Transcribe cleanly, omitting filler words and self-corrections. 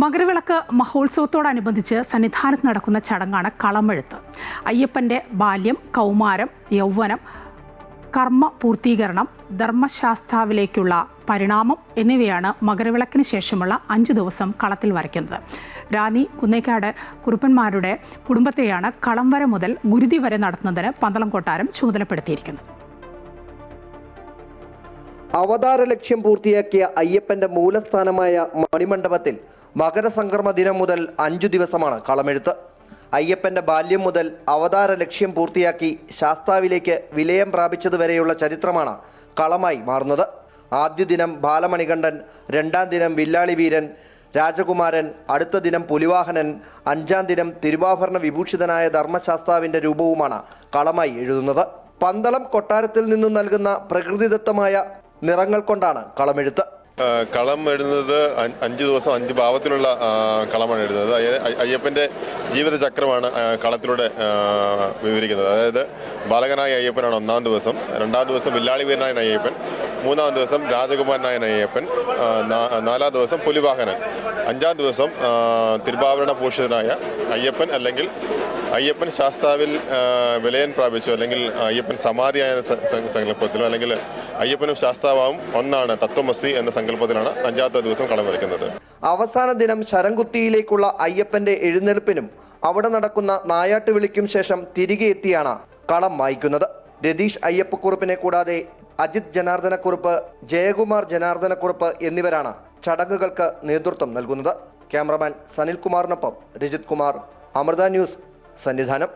മകരവിളക്ക് മഹോത്സവത്തോടനുബന്ധിച്ച് സന്നിധാനത്ത് നടക്കുന്ന ചടങ്ങാണ് കളമെഴുത്ത്. അയ്യപ്പന്റെ ബാല്യം, കൗമാരം, യൗവനം, കർമ്മ പൂർത്തീകരണം, ധർമ്മശാസ്താവിലേക്കുള്ള പരിണാമം എന്നിവയാണ് മകരവിളക്കിന് ശേഷമുള്ള 5 ദിവസം കളത്തിൽ വരയ്ക്കുന്നത്. റാന്നി കുന്നേക്കാട് കുറുപ്പന്മാരുടെ കുടുംബത്തെയാണ് കളം വര മുതൽ ഗുരുതി വരെ നടത്തുന്നതിന് പന്തളം കൊട്ടാരം ചുമതലപ്പെടുത്തിയിരിക്കുന്നത്. അവതാര ലക്ഷ്യം പൂർത്തിയാക്കിയ അയ്യപ്പന്റെ മൂലസ്ഥാനമായ മണിമണ്ഡപത്തിൽ മകരസംക്രമ ദിനം മുതൽ 5 ദിവസമാണ് കളമെഴുത്ത്. അയ്യപ്പന്റെ ബാല്യം മുതൽ അവതാര ലക്ഷ്യം പൂർത്തിയാക്കി ശാസ്താവിലേക്ക് വിലയം പ്രാപിച്ചതുവരെയുള്ള ചരിത്രമാണ് കളമായി മാറുന്നത്. ആദ്യ ദിനം ബാലമണികണ്ഠൻ, 2ാം ദിനം വില്ലാളി വീരൻ, രാജകുമാരൻ, അടുത്ത ദിനം പുലിവാഹനൻ, 5ാം ദിനം തിരുവാഭരണ വിഭൂഷിതനായ ധർമ്മശാസ്താവിന്റെ രൂപവുമാണ് കളമായി എഴുതുന്നത്. പന്തളം കൊട്ടാരത്തിൽ നിന്നും നൽകുന്ന പ്രകൃതിദത്തമായ നിറങ്ങൾ കൊണ്ടാണ് കളമെഴുത്ത്. കളം എഴുതുന്നത് 5 ദിവസം 5 ഭാവത്തിലുള്ള കളമാണ് എഴുതുന്നത്. അയ്യപ്പൻ്റെ ജീവിതചക്രമാണ് കളത്തിലൂടെ വിവരിക്കുന്നത്. അതായത് ബാലകനായ അയ്യപ്പനാണ് 1ാം ദിവസം, 2ാം ദിവസം വില്ലാളി വീരനായ അയ്യപ്പൻ, 3ാം ദിവസം രാജകുമാരനായ അയ്യപ്പൻ, 4ാം ദിവസം പുലിവാഹനൻ, 5ാം ദിവസം തിരുവാഭരണ ഭൂഷിതനായ അയ്യപ്പൻ അല്ലെങ്കിൽ അയ്യപ്പൻ ശാസ്താവിൽ വിലയൻ പ്രാപിച്ചു അല്ലെങ്കിൽ അയ്യപ്പൻ സമാധിയായ സങ്കല്പത്തിലോ അല്ലെങ്കിൽ അയ്യപ്പനും ശാസ്താവും ഒന്നാണ്, തത്വമസി എന്ന സങ്കല്പത്തിലാണ് 5ാമത്തെ ദിവസം കളം വരയ്ക്കുന്നത്. അവസാന ദിനം ശരംകുത്തിയിലേക്കുള്ള അയ്യപ്പന്റെ എഴുന്നേൽപ്പിനും അവിടെ നടക്കുന്ന നായാട്ട് വിളിക്കും ശേഷം തിരികെ എത്തിയാണ് കളം വായിക്കുന്നത്. രതീഷ് അയ്യപ്പക്കുറുപ്പിനെ കൂടാതെ അജിത് ജനാർദ്ദനക്കുറുപ്പ്, ജയകുമാർ ജനാർദ്ദനക്കുറുപ്പ് എന്നിവരാണ് ചടങ്ങുകൾക്ക് നേതൃത്വം നൽകുന്നത്. ക്യാമറമാൻ സനിൽകുമാറിനൊപ്പം രജിത് കുമാർ, അമൃത ന്യൂസ്, സന്നിധാനം.